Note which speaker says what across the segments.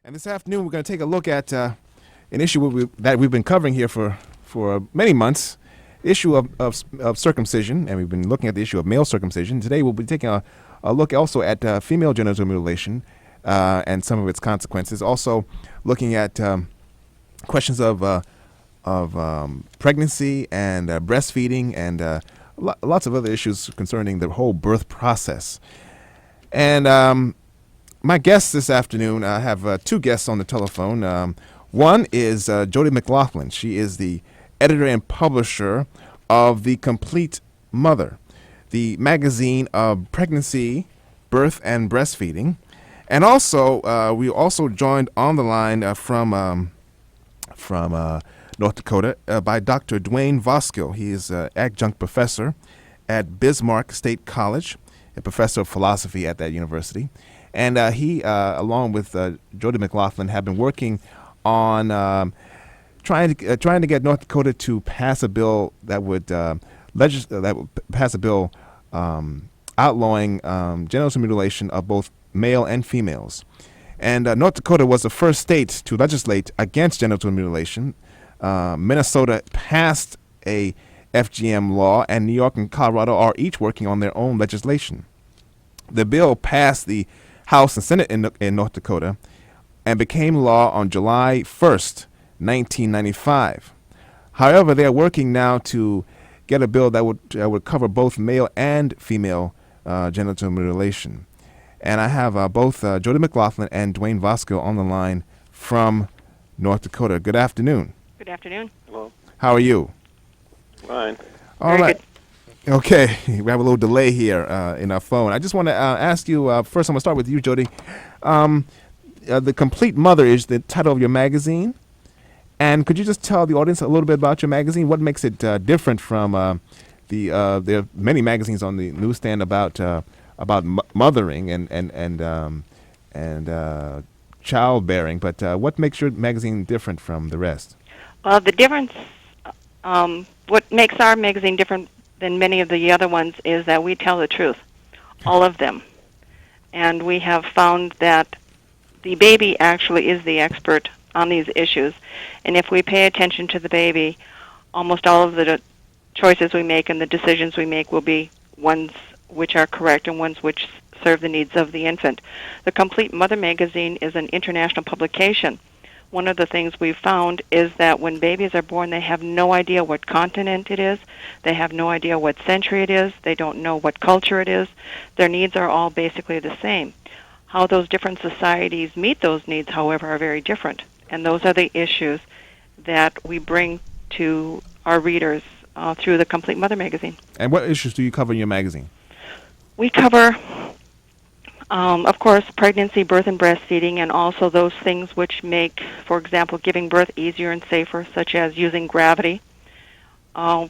Speaker 1: And this afternoon, we're going to take a look at an issue that we've been covering here for many months, issue of circumcision, and we've been looking at the issue of male circumcision. Today, we'll be taking a look also at female genital mutilation and some of its consequences. Also, looking at questions of pregnancy and breastfeeding and lots of other issues concerning the whole birth process. And my guests this afternoon, I have two guests on the telephone. One is Jody McLaughlin. She is the editor and publisher of The Complete Mother, the magazine of pregnancy, birth, and breastfeeding. And also, we also joined on the line from North Dakota by Dr. Duane Voskuil. He is an adjunct professor at Bismarck State College, a professor of philosophy at that university. And he, along with Jody McLaughlin, have been working on trying to get North Dakota to pass a bill that would pass a bill outlawing genital mutilation of both male and females. And North Dakota was the first state to legislate against genital mutilation. Minnesota passed a FGM law, and New York and Colorado are each working on their own legislation. The bill passed the House and Senate in North Dakota and became law on July 1st, 1995. However, they are working now to get a bill that would cover both male and female genital mutilation. And I have both Jody McLaughlin and Duane Voskuil on the line from North Dakota. Good afternoon.
Speaker 2: Good afternoon.
Speaker 3: Hello.
Speaker 1: How are you?
Speaker 3: Fine.
Speaker 1: All right. Okay, we have a little delay here in our phone. I just want to ask you, first I'm going to start with you, Jody. The Complete Mother is the title of your magazine. And could you just tell the audience a little bit about your magazine? What makes it different from there are many magazines on the newsstand about mothering and childbearing, but what makes your magazine different from the rest?
Speaker 2: Well, the difference, what makes our magazine different than many of the other ones is that we tell the truth, all of them. And we have found that the baby actually is the expert on these issues. And if we pay attention to the baby, almost all of the choices we make and the decisions we make will be ones which are correct and ones which serve the needs of the infant. The Complete Mother magazine is an international publication. One of the things we've found is that when babies are born, they have no idea what continent it is. They have no idea what century it is. They don't know what culture it is. Their needs are all basically the same. How those different societies meet those needs, however, are very different. And those are the issues that we bring to our readers through the Complete Mother magazine.
Speaker 1: And what issues do you cover in your magazine?
Speaker 2: We cover, of course, pregnancy, birth, and breastfeeding, and also those things which make, for example, giving birth easier and safer, such as using gravity.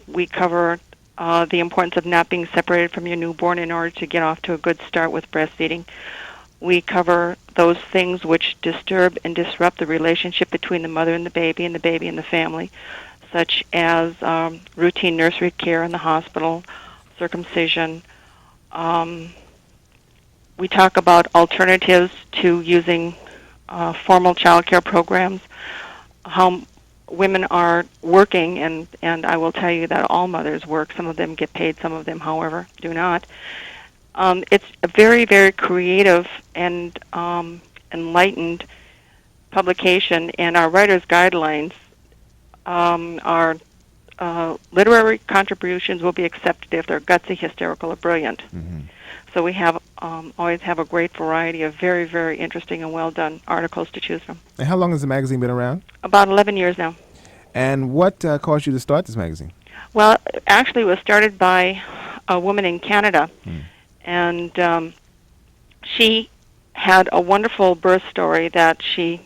Speaker 2: We cover the importance of not being separated from your newborn in order to get off to a good start with breastfeeding. We cover those things which disturb and disrupt the relationship between the mother and the baby and the family, such as routine nursery care in the hospital, circumcision. We talk about alternatives to using formal child care programs, how women are working, and I will tell you that all mothers work. Some of them get paid, some of them, however, do not. It's a very, very creative and enlightened publication, and our writer's guidelines are literary contributions will be accepted if they're gutsy, hysterical, or brilliant. Mm-hmm. So we have always have a great variety of very, very interesting and well-done articles to choose from.
Speaker 1: And how long has the magazine been around?
Speaker 2: About 11 years now.
Speaker 1: And what caused you to start this magazine?
Speaker 2: Well, actually, it was started by a woman in Canada, and she had a wonderful birth story that she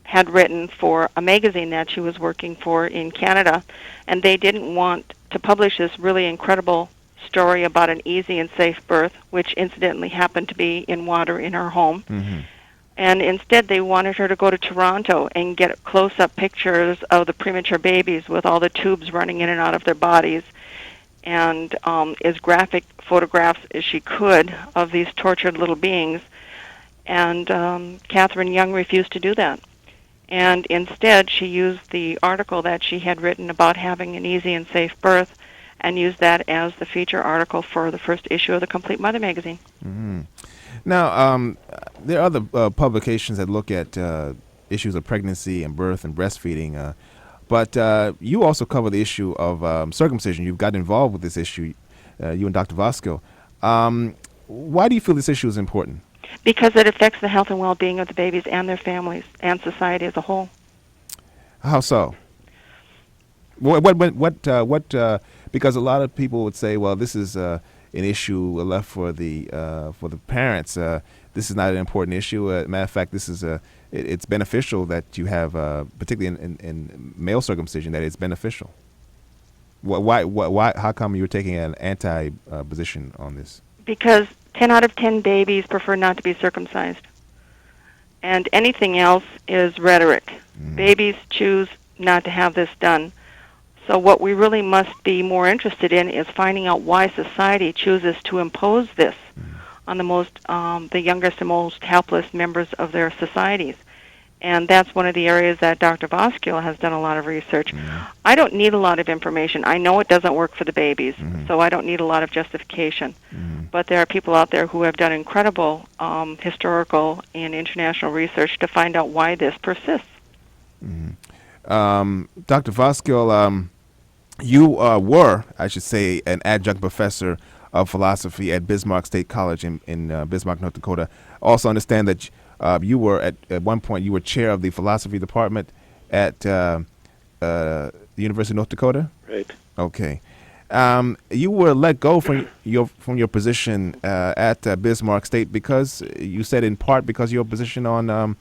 Speaker 2: had written for a magazine that she was working for in Canada, and they didn't want to publish this really incredible story about an easy and safe birth, which incidentally happened to be in water in her home. Mm-hmm. And instead they wanted her to go to Toronto and get close-up pictures of the premature babies with all the tubes running in and out of their bodies, and as graphic photographs as she could of these tortured little beings. And Catherine Young refused to do that. And instead, she used the article that she had written about having an easy and safe birth and used that as the feature article for the first issue of the Complete Mother magazine.
Speaker 1: Mm-hmm. Now, there are other publications that look at issues of pregnancy and birth and breastfeeding, but you also cover the issue of circumcision. You've got involved with this issue, you and Dr. Voskuil. Why do you feel this issue is important?
Speaker 2: Because it affects the health and well-being of the babies and their families and society as a whole.
Speaker 1: How so? Because a lot of people would say, well, this is an issue left for the parents. This is not an important issue. Matter of fact, this is it's beneficial that you have, particularly in male circumcision, that it's beneficial. Why? How come you're taking an anti position on this?
Speaker 2: Because 10 out of 10 babies prefer not to be circumcised. And anything else is rhetoric. Babies choose not to have this done. So what we really must be more interested in is finding out why society chooses to impose this on the youngest and most helpless members of their societies. And that's one of the areas that Dr. Voskuil has done a lot of research. I don't need a lot of information. I know it doesn't work for the babies, so I don't need a lot of justification. But there are people out there who have done incredible historical and international research to find out why this persists.
Speaker 1: Dr. Voskuil, you were, I should say, an adjunct professor of philosophy at Bismarck State College in Bismarck, North Dakota. Also understand that you were at one point you were chair of the philosophy department at the University of North Dakota.
Speaker 3: Right.
Speaker 1: Okay. You were let go from your position at Bismarck State because you said in part because of your position on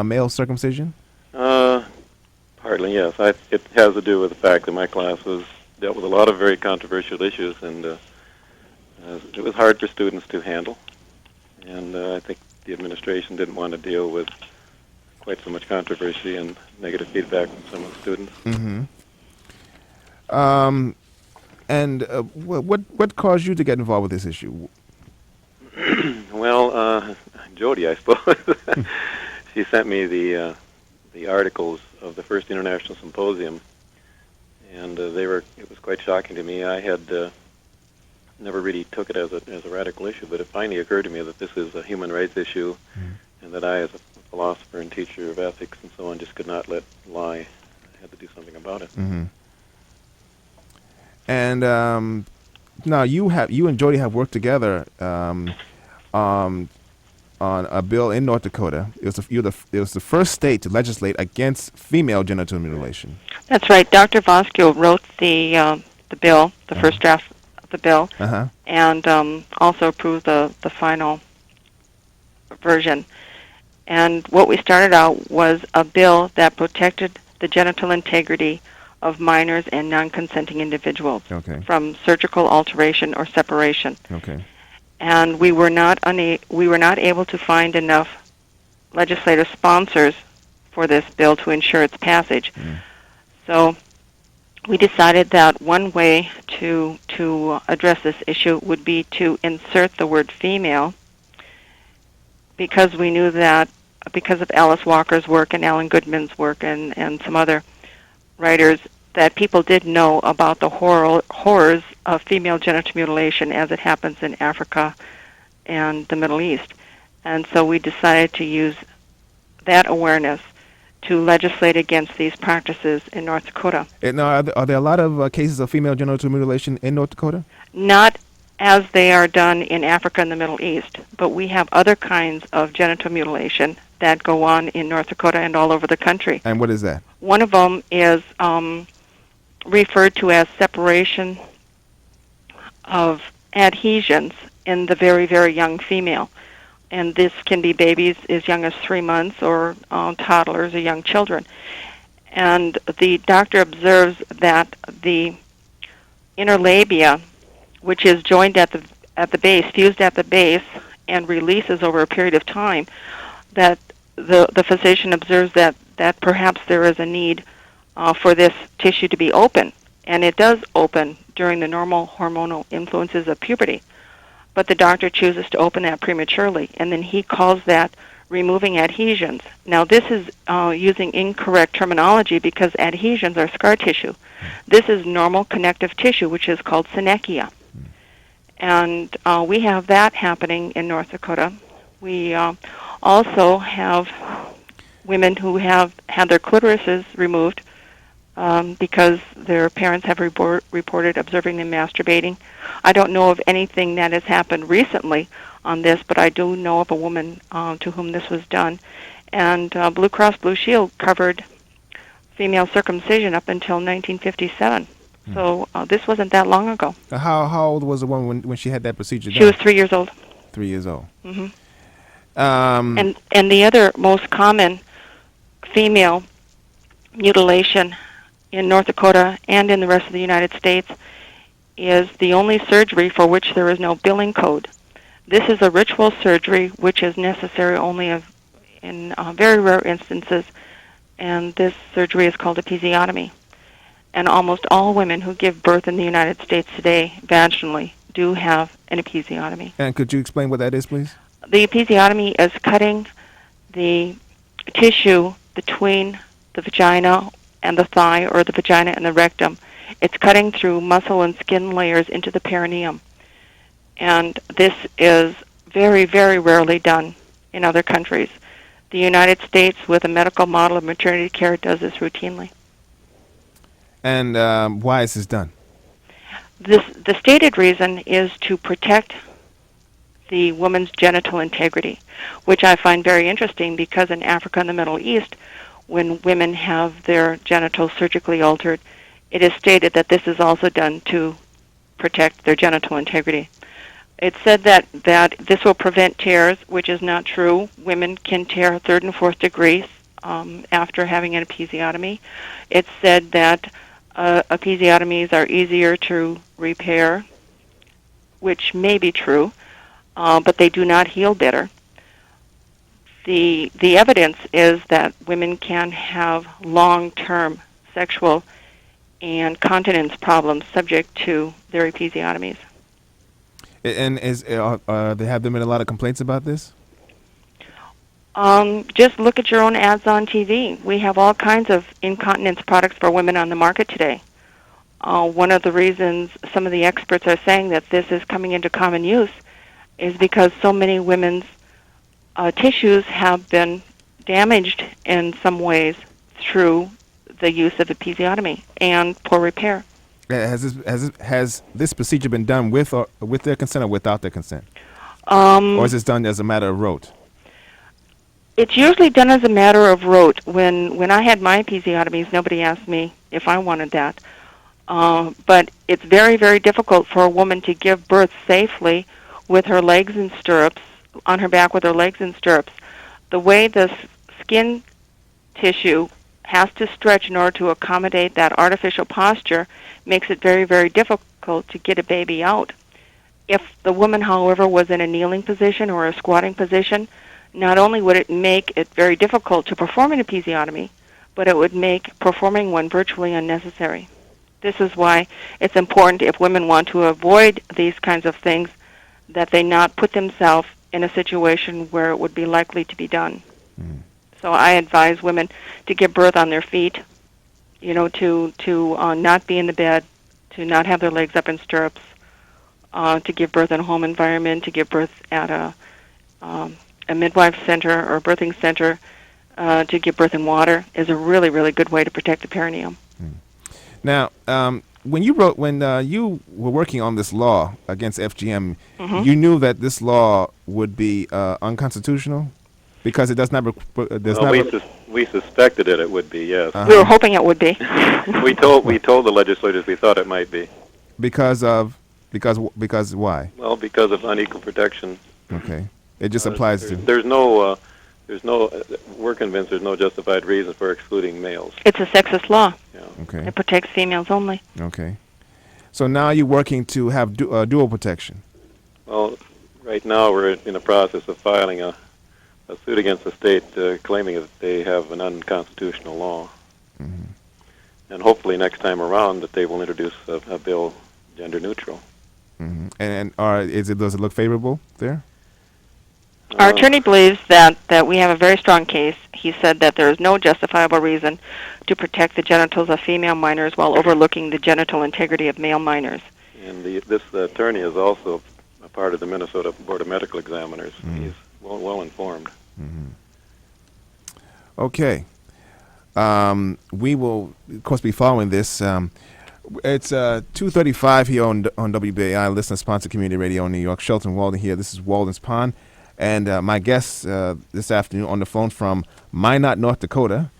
Speaker 1: male circumcision.
Speaker 3: Partly, yes. It has to do with the fact that my class dealt with a lot of very controversial issues, and it was hard for students to handle. And I think the administration didn't want to deal with quite so much controversy and negative feedback from some of the students.
Speaker 1: And what caused you to get involved with this issue?
Speaker 3: Well, Jody, I suppose. She sent me the articles of the first international symposium, and it was quite shocking to me. I had never really took it as a radical issue, but it finally occurred to me that this is a human rights issue, and that I, as a philosopher and teacher of ethics and so on, just could not let lie. I had to do something about it.
Speaker 1: And now you and Jody have worked together on a bill in North Dakota. It was the first state to legislate against female genital mutilation.
Speaker 2: That's right. Dr. Voskuil wrote the bill, the first draft of the bill, and also approved the final version. And what we started out was a bill that protected the genital integrity of minors and non-consenting individuals from surgical alteration or separation. And we were not able to find enough legislative sponsors for this bill to ensure its passage. So we decided that one way to address this issue would be to insert the word female, because we knew that because of Alice Walker's work and Alan Goodman's work and some other writers, that people did know about the horrors of female genital mutilation as it happens in Africa and the Middle East. And so we decided to use that awareness to legislate against these practices in North Dakota.
Speaker 1: Now, are there a lot of cases of female genital mutilation in North Dakota?
Speaker 2: Not as they are done in Africa and the Middle East, but we have other kinds of genital mutilation that go on in North Dakota and all over the country.
Speaker 1: And what is that?
Speaker 2: One of them is referred to as separation of adhesions in the very, very young female. And this can be babies as young as 3 months or toddlers or young children. And the doctor observes that the inner labia, which is joined at the base, fused at the base, and releases over a period of time, that the physician observes that perhaps there is a need for this tissue to be open. And it does open during the normal hormonal influences of puberty. but the doctor chooses to open that prematurely, and then he calls that removing adhesions. Now, this is using incorrect terminology because adhesions are scar tissue. This is normal connective tissue, which is called synechia. And we have that happening in North Dakota. We also have women who have had their clitorises removed because their parents have reported observing them masturbating. I don't know of anything that has happened recently on this, but I do know of a woman to whom this was done. And Blue Cross Blue Shield covered female circumcision up until 1957. So this wasn't that long ago.
Speaker 1: How old was the woman when she had that procedure done?
Speaker 2: She was 3 years old.
Speaker 1: 3 years old.
Speaker 2: Hmm. And the other most common female mutilation in North Dakota and in the rest of the United States is the only surgery for which there is no billing code. This is a ritual surgery which is necessary only in very rare instances, and this surgery is called episiotomy. And almost all women who give birth in the United States today vaginally do have an episiotomy.
Speaker 1: And could you explain what that is, please?
Speaker 2: The episiotomy is cutting the tissue between the vagina and the thigh, or the vagina and the rectum. It's cutting through muscle and skin layers into the perineum. And this is very, very rarely done in other countries. The United States, with a medical model of maternity care, does this routinely.
Speaker 1: And why is this done?
Speaker 2: The stated reason is to protect the woman's genital integrity, which I find very interesting because in Africa and the Middle East, when women have their genitals surgically altered, it is stated that this is also done to protect their genital integrity. It's said that this will prevent tears, which is not true. Women can tear third and fourth degrees after having an episiotomy. It's said that episiotomies are easier to repair, which may be true, but they do not heal better. The evidence is that women can have long-term sexual and continence problems subject to their episiotomies.
Speaker 1: And they have them in a lot of complaints about this?
Speaker 2: Just look at your own ads on TV. We have all kinds of incontinence products for women on the market today. One of the reasons some of the experts are saying that this is coming into common use is because so many women's tissues have been damaged in some ways through the use of episiotomy and poor repair.
Speaker 1: Has this procedure been done with their consent or without their consent? Or is this done as a matter of rote?
Speaker 2: It's usually done as a matter of rote. When I had my episiotomies, nobody asked me if I wanted that. But it's very, very difficult for a woman to give birth safely with her legs in stirrups, on her back with her legs in stirrups. The way the skin tissue has to stretch in order to accommodate that artificial posture makes it very, very difficult to get a baby out. If the woman, however, was in a kneeling position or a squatting position, not only would it make it very difficult to perform an episiotomy, but it would make performing one virtually unnecessary. This is why it's important, if women want to avoid these kinds of things, that they not put themselves in a situation where it would be likely to be done. So I advise women to give birth on their feet, to not be in the bed, to not have their legs up in stirrups, to give birth in a home environment, to give birth at a midwife center or a birthing center, to give birth in water is a really, really good way to protect the perineum.
Speaker 1: Now, when you were working on this law against FGM, you knew that this law would be unconstitutional because it does not.
Speaker 3: We suspected it would be, yes.
Speaker 2: We were hoping it would be.
Speaker 3: we told the legislators we thought it might be.
Speaker 1: Because why?
Speaker 3: Well, because of unequal protection.
Speaker 1: Okay, it just applies to.
Speaker 3: We're convinced there's no justified reason for excluding males.
Speaker 2: It's a sexist law.
Speaker 3: Yeah.
Speaker 1: Okay.
Speaker 2: It protects females only.
Speaker 1: Okay. So now you're working to have dual protection.
Speaker 3: Well, right now we're in the process of filing a suit against the state claiming that they have an unconstitutional law. And hopefully next time around that they will introduce a bill gender neutral.
Speaker 1: Does it look favorable there?
Speaker 2: Our attorney believes that we have a very strong case. He said that there is no justifiable reason to protect the genitals of female minors while overlooking the genital integrity of male minors.
Speaker 3: And this attorney is also a part of the Minnesota Board of Medical Examiners. He's well informed.
Speaker 1: Okay. We will, of course, be following this. It's 2:35 here on WBAI, listener-sponsored community radio in New York. Shelton Walden here. This is Walden's Pond. And my guest this afternoon on the phone from Minot, North Dakota,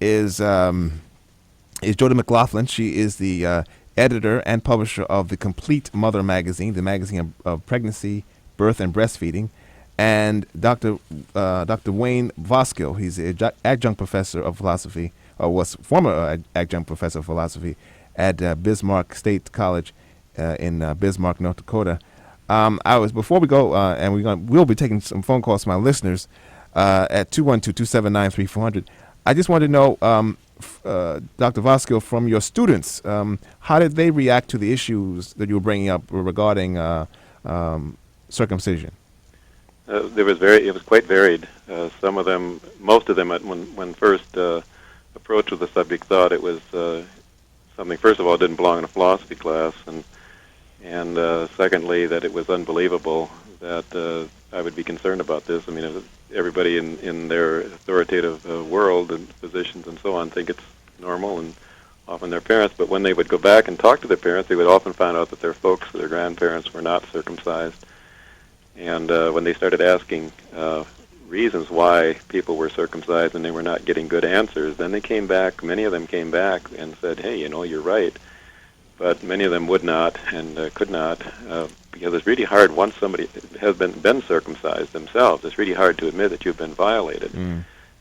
Speaker 1: is Jody McLaughlin. She is the editor and publisher of the Complete Mother magazine, the magazine of pregnancy, birth, and breastfeeding. And Dr. Duane Voskuil. He's an adjunct professor of philosophy, or was former adjunct professor of philosophy at Bismarck State College in Bismarck, North Dakota. Before we go, and we'll be taking some phone calls from my listeners at 212-279-3400. I just wanted to know, Dr. Voskuil, from your students, how did they react to the issues that you were bringing up regarding circumcision?
Speaker 3: It was quite varied. Some of them, most of them, when first approached with the subject, thought it was something. First of all, didn't belong in a philosophy class, and secondly, that it was unbelievable that I would be concerned about this. I mean, everybody in their authoritative world and physicians and so on think it's normal, and often their parents. But when they would go back and talk to their parents, they would often find out that their folks, their grandparents, were not circumcised. And when they started asking reasons why people were circumcised and they were not getting good answers, then they came back, many of them came back and said, hey, you're right. But many of them would not and could not, because it's really hard once somebody has been circumcised themselves. It's really hard to admit that you've been violated.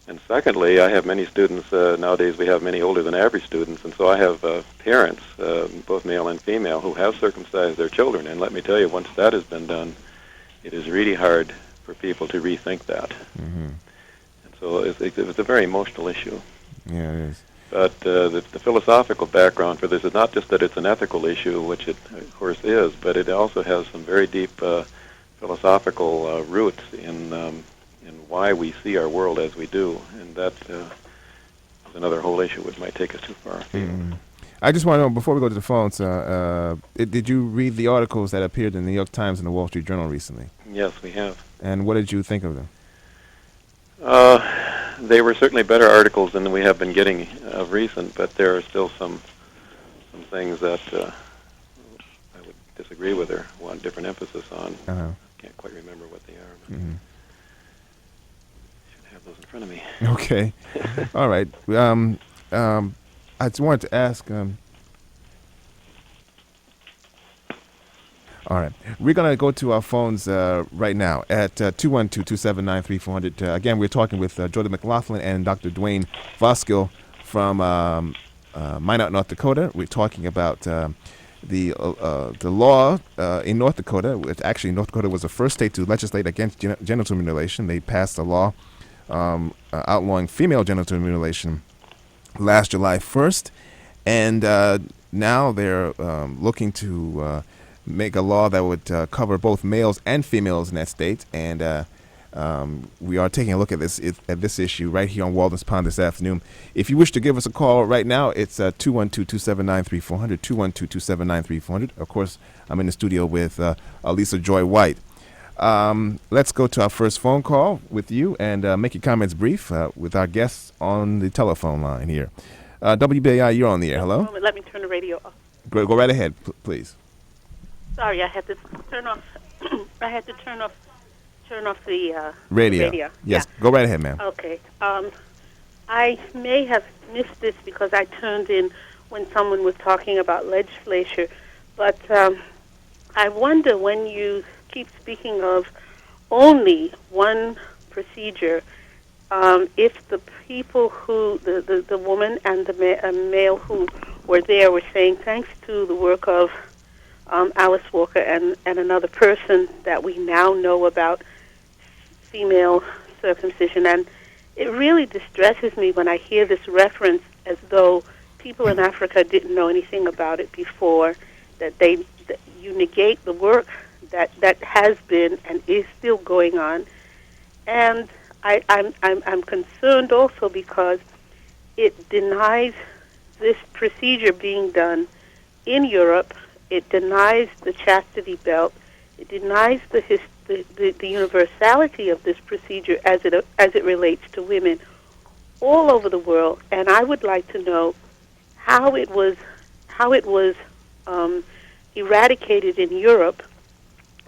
Speaker 3: And secondly, I have many students, nowadays we have many older than average students, and so I have parents, both male and female, who have circumcised their children. And let me tell you, once that has been done, it is really hard for people to rethink that. And so it was a very emotional issue.
Speaker 1: Yeah, it is.
Speaker 3: But the philosophical background for this is not just that it's an ethical issue, which it, of course, is, but it also has some very deep philosophical roots in why we see our world as we do. And that is another whole issue which might take us too far.
Speaker 1: I just want to know, before we go to the phones, did you read the articles that appeared in the New York Times and the Wall Street Journal recently?
Speaker 3: Yes, we have.
Speaker 1: And what did you think of them?
Speaker 3: They were certainly better articles than we have been getting of recent, but there are still some things that I would disagree with or want different emphasis on. I can't quite remember what they are, but I should have those in front of me.
Speaker 1: Okay. All right. I just wanted to ask... All right. We're going to go to our phones right now at 212-279-3400. Again, we're talking with Jody McLaughlin and Dr. Duane Voskuil from Minot, North Dakota. We're talking about the law in North Dakota. Actually, North Dakota was the first state to legislate against genital mutilation. They passed a law outlawing female genital mutilation last July 1st. And now they're looking to... make a law that would cover both males and females in that state, and we are taking a look at this issue right here on Walden's Pond this afternoon. If you wish to give us a call right now, it's 212-279-3400, 212-279-3400. Of course, I'm in the studio with Lisa Joy White. Let's go to our first phone call with you and make your comments brief with our guests on the telephone line here. WBAI, you're on the air. Hello?
Speaker 4: Let me turn the radio off.
Speaker 1: Go right ahead, please.
Speaker 4: Sorry, I had to turn off. I had to turn off the
Speaker 1: radio.
Speaker 4: Radio.
Speaker 1: Yes,
Speaker 4: Yeah.
Speaker 1: go right ahead, ma'am.
Speaker 4: Okay. I may have missed this because I turned in when someone was talking about legislature, but I wonder, when you keep speaking of only one procedure, if the people who the woman and the male who were there were saying thanks to the work of Alice Walker and another person that we now know about female circumcision. And it really distresses me when I hear this reference as though people in Africa didn't know anything about it before, that you negate the work that has been and is still going on. And I'm concerned also because it denies this procedure being done in Europe. It denies the chastity belt. It denies the universality of this procedure as it relates to women all over the world. And I would like to know how it was eradicated in Europe,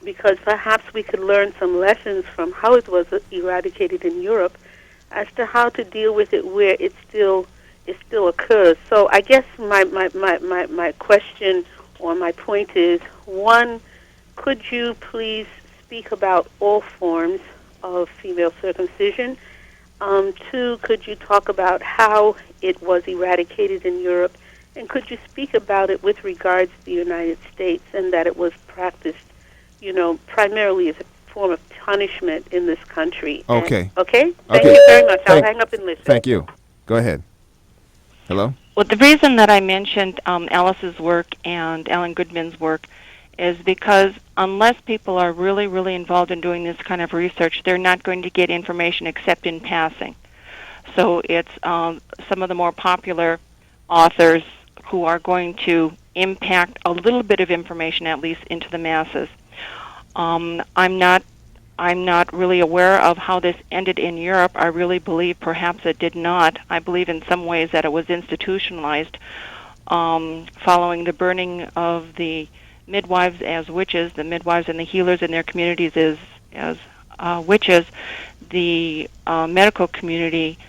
Speaker 4: because perhaps we could learn some lessons from how it was eradicated in Europe as to how to deal with it where it still occurs. So I guess my question or my point is, one, could you please speak about all forms of female circumcision? Two, could you talk about how it was eradicated in Europe? And could you speak about it with regards to the United States and that it was practiced, primarily as a form of punishment in this country?
Speaker 1: Okay.
Speaker 4: Okay? Thank you very much. I'll hang up and listen.
Speaker 1: Thank you. Go ahead. Hello?
Speaker 2: Well, the reason that I mentioned Alice's work and Alan Goodman's work is because unless people are really, really involved in doing this kind of research, they're not going to get information except in passing. So it's some of the more popular authors who are going to impact a little bit of information, at least, into the masses. I'm not really aware of how this ended in Europe. I really believe perhaps it did not. I believe in some ways that it was institutionalized following the burning of the midwives as witches, the midwives and the healers in their communities as witches. The medical community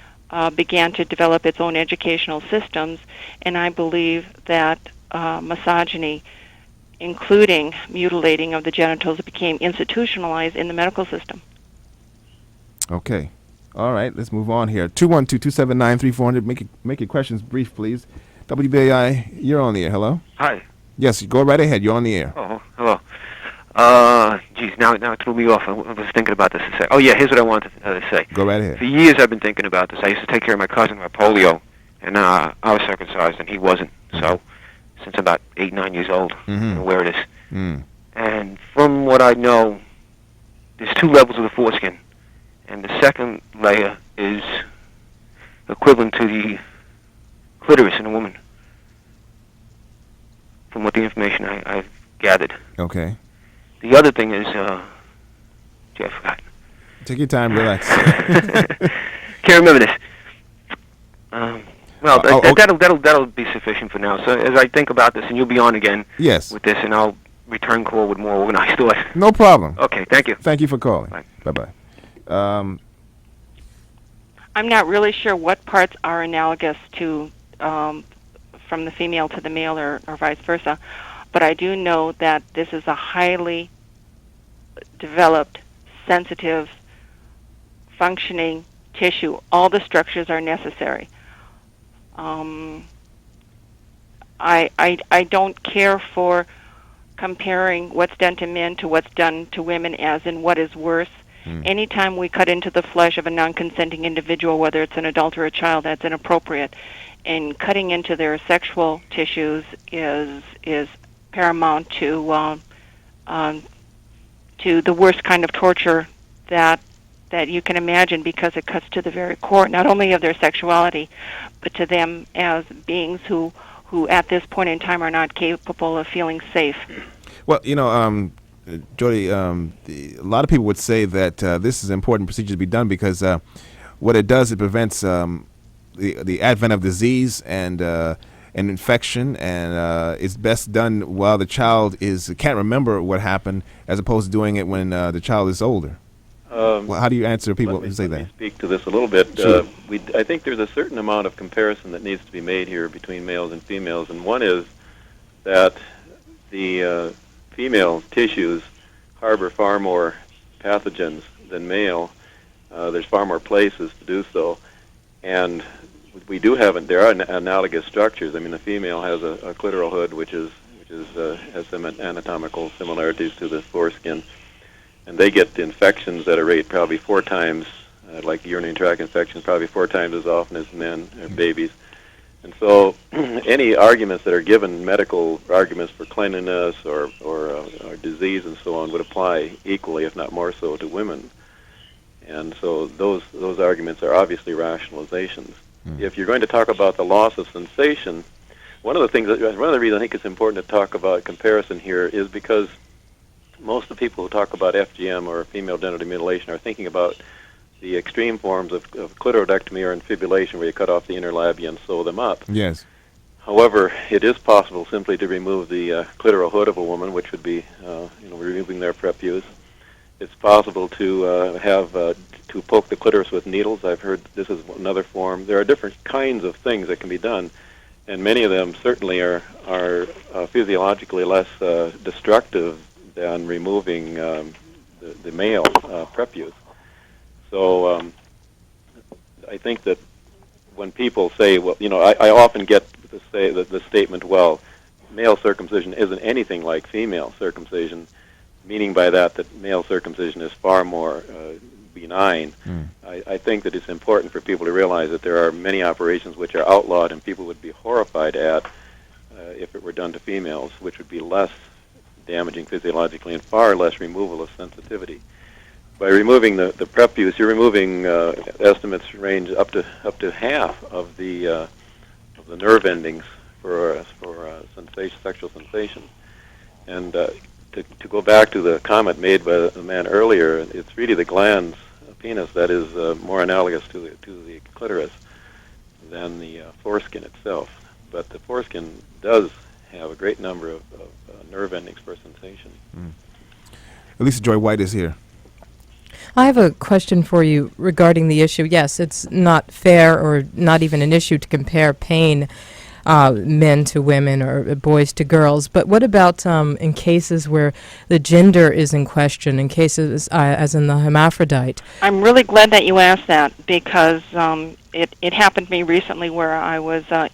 Speaker 2: began to develop its own educational systems, and I believe that misogyny, including mutilating of the genitals, became institutionalized in the medical system.
Speaker 1: Okay. All right, let's move on here. 212-279-3400. Make your questions brief, please. WBAI, you're on the air. Hello?
Speaker 5: Hi.
Speaker 1: Yes, go right ahead. You're on the air.
Speaker 5: Oh, hello. Geez, now it threw me off. I was thinking about this to say. Oh, yeah, here's what I wanted to say.
Speaker 1: Go right ahead.
Speaker 5: For years I've been thinking about this. I used to take care of my cousin with polio, and I was circumcised, and he wasn't. So, since about 8, 9 years old, I'm aware of this. And from what I know, there's 2 levels of the foreskin, and the second layer is equivalent to the clitoris in a woman, from what the information I've gathered.
Speaker 1: Okay.
Speaker 5: The other thing is, gee, I forgot.
Speaker 1: Take your time, relax.
Speaker 5: Can't remember this. That'll be sufficient for now. So as I think about this, and you'll be on again
Speaker 1: Yes.
Speaker 5: with this, and I'll return call with more organized thoughts.
Speaker 1: No problem.
Speaker 5: Okay, thank you.
Speaker 1: Thank you for calling.
Speaker 5: Bye.
Speaker 1: Bye-bye.
Speaker 2: I'm not really sure what parts are analogous to from the female to the male or vice versa, but I do know that this is a highly developed, sensitive, functioning tissue. All the structures are necessary. I don't care for comparing what's done to men to what's done to women as in what is worse. Anytime we cut into the flesh of a non-consenting individual, whether it's an adult or a child, that's inappropriate. And cutting into their sexual tissues is paramount to the worst kind of torture that you can imagine, because it cuts to the very core, not only of their sexuality, but to them as beings who at this point in time are not capable of feeling safe.
Speaker 1: Well, Jody, a lot of people would say that this is an important procedure to be done because what it does, it prevents the advent of disease and infection, and it's best done while the child can't remember what happened, as opposed to doing it when the child is older. Well, how do you answer people who say that?
Speaker 3: Let me speak to this a little bit.
Speaker 1: Sure.
Speaker 3: I think there's a certain amount of comparison that needs to be made here between males and females, and one is that the female tissues harbor far more pathogens than male. There's far more places to do so, and there are analogous structures. I mean, the female has a clitoral hood, which has some anatomical similarities to the foreskin, and they get infections at a rate probably 4 times, like urinary tract infections, probably 4 times as often as men or babies. And so any arguments that are given, medical arguments for cleanliness or disease and so on, would apply equally, if not more so, to women. And so those arguments are obviously rationalizations. If you're going to talk about the loss of sensation, one of the reasons I think it's important to talk about comparison here is because most of the people who talk about FGM or female genital mutilation are thinking about the extreme forms of clitoridectomy or infibulation, where you cut off the inner labia and sew them up.
Speaker 1: Yes.
Speaker 3: However, it is possible simply to remove the clitoral hood of a woman, which would be removing their prepuce. It's possible to to poke the clitoris with needles. I've heard this is another form. There are different kinds of things that can be done, and many of them certainly are physiologically less destructive than removing the male prepuce. So I think that when people say, well, I often get the statement, well, male circumcision isn't anything like female circumcision, meaning by that male circumcision is far more benign. I think that it's important for people to realize that there are many operations which are outlawed and people would be horrified at if it were done to females, which would be less damaging physiologically and far less removal of sensitivity. By removing the prepuce, you're removing estimates range up to half of the nerve endings for sexual sensation. And to go back to the comment made by the man earlier, it's really the glans penis that is more analogous to the clitoris than the foreskin itself. But the foreskin does have a great number of nerve endings for sensation.
Speaker 1: Elisa Joy White is here.
Speaker 6: I have a question for you regarding the issue. Yes, it's not fair or not even an issue to compare pain, men to women or boys to girls. But what about in cases where the gender is in question, in cases as in the hermaphrodite?
Speaker 2: I'm really glad that you asked that, because it happened to me recently where I was I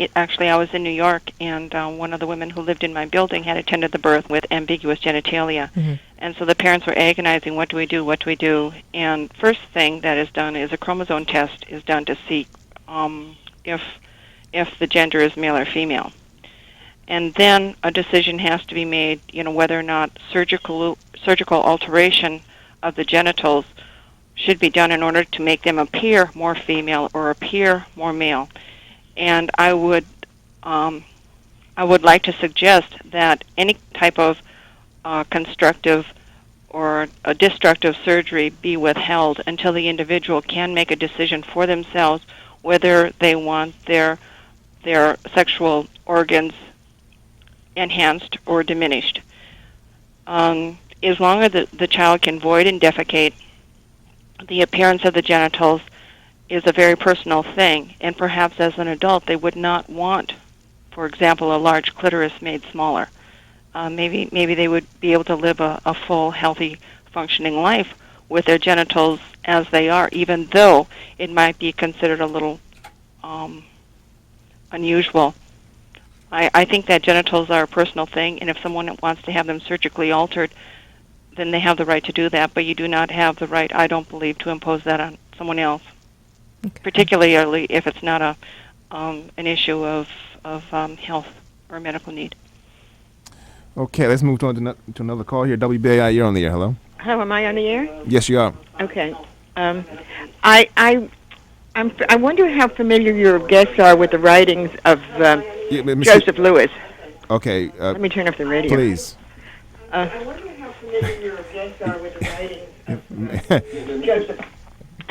Speaker 2: was in New York, and one of the women who lived in my building had attended the birth with ambiguous genitalia. Mm-hmm. And so the parents were agonizing, what do we do? And first thing that is done is a chromosome test is done to see if the gender is male or female. And then a decision has to be made, whether or not surgical alteration of the genitals should be done in order to make them appear more female or appear more male. And I would like to suggest that any type of constructive or a destructive surgery be withheld until the individual can make a decision for themselves whether they want their sexual organs enhanced or diminished. As long as the child can void and defecate, the appearance of the genitals is a very personal thing, and perhaps as an adult they would not want, for example, a large clitoris made smaller. Maybe they would be able to live a full, healthy, functioning life with their genitals as they are, even though it might be considered a little unusual. I think that genitals are a personal thing, and if someone wants to have them surgically altered, then they have the right to do that, but you do not have the right, I don't believe, to impose that on someone else, particularly if it's not an issue of health or medical need.
Speaker 1: Okay, let's move on to another call here. WBAI, you're on the air. Hello?
Speaker 7: Hello, am I on the air?
Speaker 1: Yes, you are.
Speaker 7: Okay. I wonder how familiar your guests are with the writings of Joseph Lewis.
Speaker 1: Okay.
Speaker 7: Let me turn off the radio.
Speaker 1: Please.
Speaker 7: I wonder how familiar your guests are with the writings of Joseph.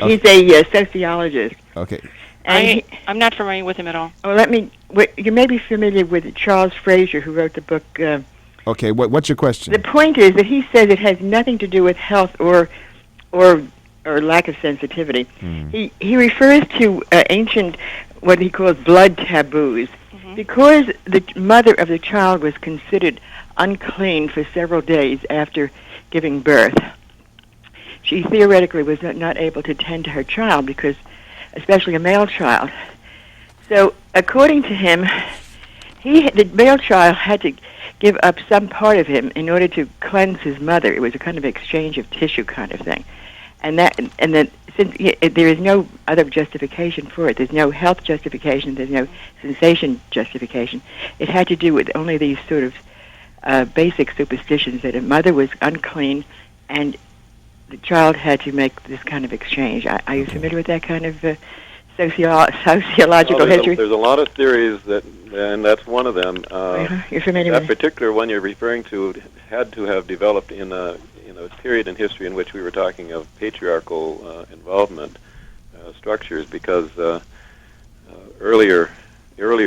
Speaker 7: He's a sociologist.
Speaker 1: Okay.
Speaker 7: And
Speaker 2: I'm not familiar with him at all.
Speaker 7: Oh, you may be familiar with Charles Frazier, who wrote the book.
Speaker 1: Okay, what's your question?
Speaker 7: The point is that he says it has nothing to do with health or lack of sensitivity. He refers to ancient, what he calls blood taboos, because the mother of the child was considered unclean for several days after giving birth. She theoretically was not able to tend to her child, because, especially a male child. So, according to him, the male child had to give up some part of him in order to cleanse his mother. It was a kind of exchange of tissue kind of thing. and that since there is no other justification for it, there's no health justification, there's no sensation justification. It had to do with only these sort of basic superstitions that a mother was unclean, and the child had to make this kind of exchange. Are you familiar with that kind of sociological history?
Speaker 3: There's a lot of theories and that's one of them.
Speaker 7: You're familiar
Speaker 3: that
Speaker 7: with it?
Speaker 3: particular one you're referring to had to have developed in a period in history in which we were talking of patriarchal involvement structures, because earlier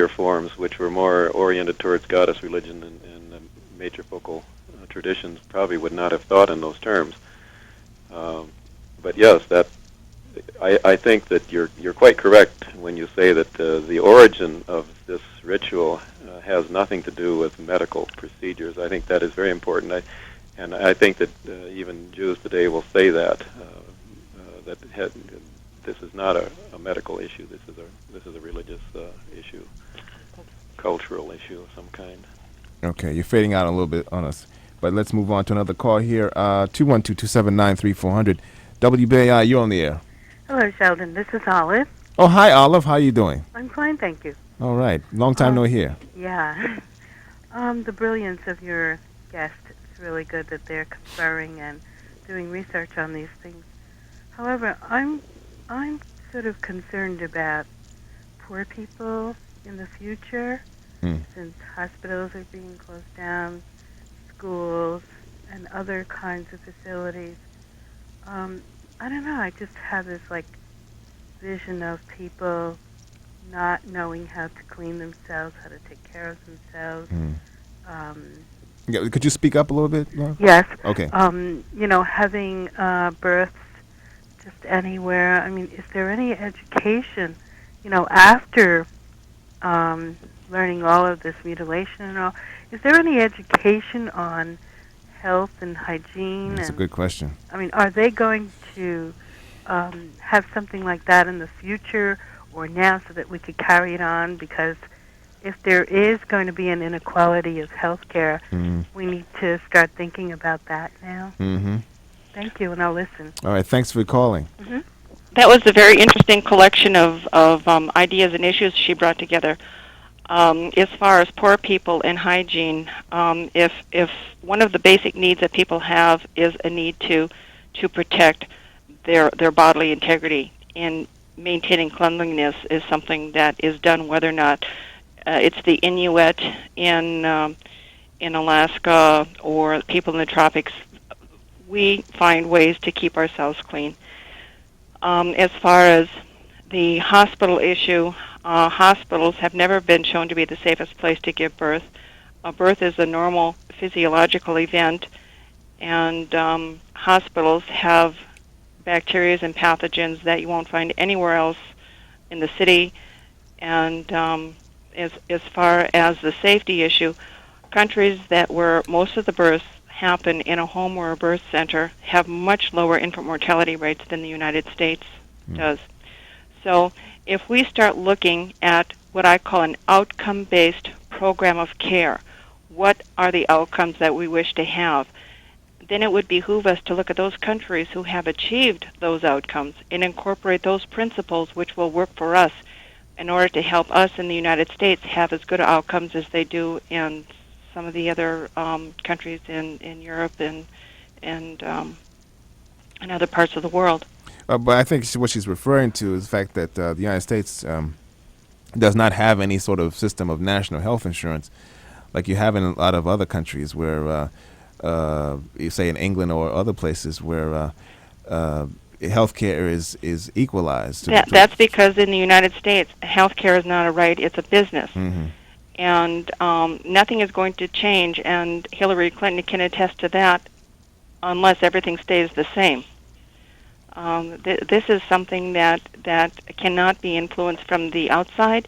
Speaker 3: forms, which were more oriented towards goddess religion and matrifocal traditions, probably would not have thought in those terms. But yes, I think that you're quite correct when you say that the origin of this ritual has nothing to do with medical procedures. I think that is very important. I think that even Jews today will say that this is not a medical issue. This is a religious issue, cultural issue of some kind.
Speaker 1: Okay, you're fading out a little bit on us, but let's move on to another call here. 212-279-3400. WBAI, you're on the air.
Speaker 8: Hello, Sheldon. This is Olive.
Speaker 1: Oh, hi, Olive. How you doing?
Speaker 8: I'm fine, thank you.
Speaker 1: All right. Long time no hear.
Speaker 8: Yeah. The brilliance of your guest is really good that they're conferring and doing research on these things. However, I'm sort of concerned about poor people in the future, since hospitals are being closed down, schools, and other kinds of facilities. I don't know, I just have this, vision of people not knowing how to clean themselves, how to take care of themselves.
Speaker 1: Yeah, could you speak up a little bit, Laura?
Speaker 8: Yes.
Speaker 1: Okay.
Speaker 8: Having births just anywhere. I mean, is there any education, after learning all of this mutilation and all, is there any education on health and hygiene?
Speaker 1: That's a good question.
Speaker 8: I mean, are they going to have something like that in the future or now so that we could carry it on? Because if there is going to be an inequality of health care, we need to start thinking about that now. Thank you, and I'll listen.
Speaker 1: All right, thanks for calling.
Speaker 2: That was a very interesting collection of ideas and issues she brought together. As far as poor people and hygiene, if one of the basic needs that people have is a need to protect their bodily integrity, and maintaining cleanliness is something that is done whether or not it's the Inuit in Alaska or people in the tropics. We find ways to keep ourselves clean. As far as the hospital issue, hospitals have never been shown to be the safest place to give birth. Birth is a normal physiological event, and hospitals have bacteria and pathogens that you won't find anywhere else in the city. And as far as the safety issue, countries where most of the births happen in a home or a birth center have much lower infant mortality rates than the United States does. So if we start looking at what I call an outcome-based program of care, what are the outcomes that we wish to have, then it would behoove us to look at those countries who have achieved those outcomes and incorporate those principles which will work for us in order to help us in the United States have as good outcomes as they do in some of the other countries in Europe and other parts of the world.
Speaker 1: But I think what she's referring to is the fact that the United States does not have any sort of system of national health insurance like you have in a lot of other countries where, you say in England or other places where health care is equalized.
Speaker 2: That's because in the United States, health care is not a right, it's a business. And nothing is going to change, and Hillary Clinton can attest to that unless everything stays the same. This is something that cannot be influenced from the outside,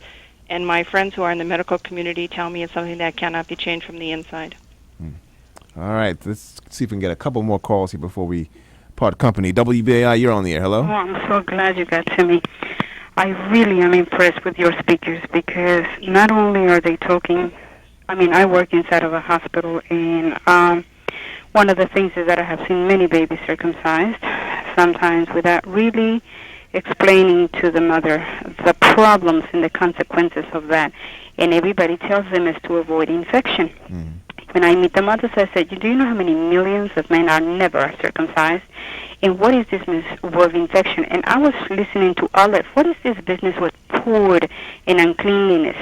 Speaker 2: and my friends who are in the medical community tell me it's something that cannot be changed from the inside.
Speaker 1: All right, let's see if we can get a couple more calls here before we part company. WBAI, you're on the air. Hello?
Speaker 9: Oh, I'm so glad you got to me. I really am impressed with your speakers because not only are they talking, I mean, I work inside of a hospital, and one of the things is that I have seen many babies circumcised, sometimes without really explaining to the mother the problems and the consequences of that. And everybody tells them is to avoid infection. When I meet the mothers, I said, do you know how many millions of men are never circumcised? And what is this word infection? And I was listening to Olive. What is this business with food and uncleanliness?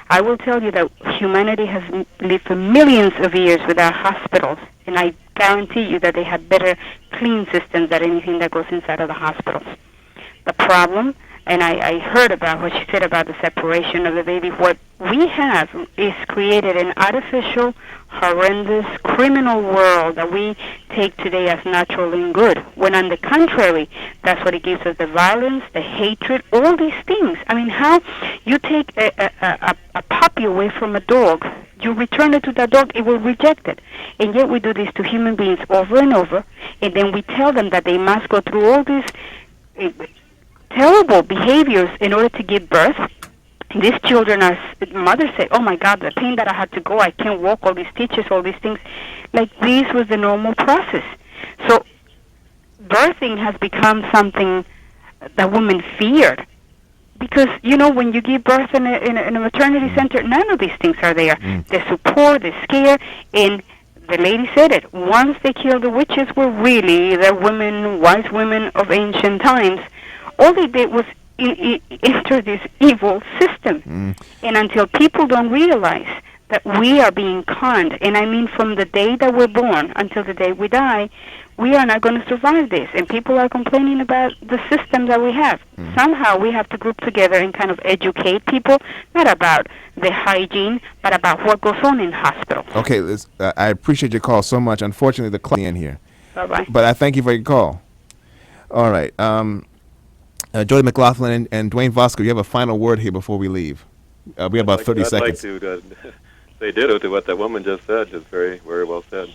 Speaker 9: I will tell you that humanity has lived for millions of years without hospitals, and I guarantee you that they have better clean systems than anything that goes inside of the hospitals. The problem, and I heard about what she said about the separation of the baby, what we have is created an artificial, horrendous, criminal world that we take today as natural and good, when on the contrary, that's what it gives us, the violence, the hatred, all these things. I mean, how you take a puppy away from a dog, you return it to that dog, it will reject it. And yet we do this to human beings over and over, and then we tell them that they must go through all these terrible behaviors in order to give birth. These children are, mothers say, oh my God, the pain that I had to go, I can't walk, all these stitches, all these things. Like this was the normal process. So birthing has become something that women feared. Because, you know, when you give birth in a maternity center, none of these things are there. The support, the scare, and the lady said it. Once they killed the witches were really the women, wise women of ancient times. All they did was enter this evil system. And until people don't realize that we are being conned, and I mean from the day that we're born until the day we die, we are not going to survive this. And people are complaining about the system that we have. Somehow we have to group together and kind of educate people, not about the hygiene, but about what goes on in hospitals.
Speaker 1: Okay, I appreciate your call so much. Unfortunately, the clock in here.
Speaker 9: Bye-bye.
Speaker 1: But I thank you for your call. All right. Jody McLaughlin and Duane Voskuil, you have a final word here before we leave. We have about 30 seconds.
Speaker 3: I'd like to say ditto to what that woman just said. Just very, very well said.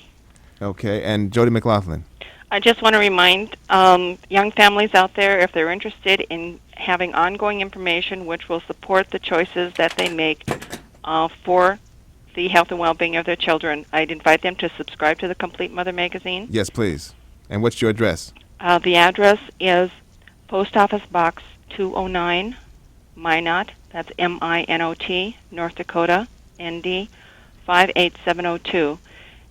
Speaker 1: Okay, and Jody McLaughlin.
Speaker 2: I just want to remind young families out there, if they're interested in having ongoing information which will support the choices that they make for the health and well-being of their children, I'd invite them to subscribe to the Complete Mother magazine.
Speaker 1: Yes, please. And what's your address?
Speaker 2: The address is Post Office Box 209, Minot, that's M-I-N-O-T, North Dakota, ND 58702.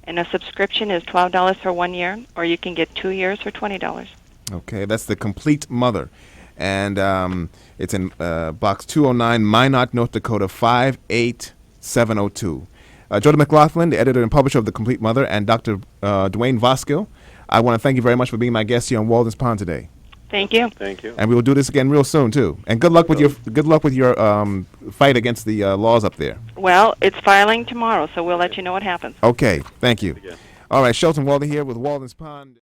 Speaker 2: And a subscription is $12 for 1 year, or you can get 2 years for $20.
Speaker 1: Okay, that's the Complete Mother. And it's in Box 209, Minot, North Dakota 58702. Jody McLaughlin, the editor and publisher of The Complete Mother, and Dr. Duane Voskuil, I want to thank you very much for being my guest here on Walden's Pond today.
Speaker 2: Thank you.
Speaker 3: Thank you.
Speaker 1: And we will do this again real soon too. And good luck with your fight against the laws up there.
Speaker 2: Well, it's filing tomorrow, so we'll let you know what happens.
Speaker 1: Okay, thank you. All right, Shelton Walden here with Walden's Pond.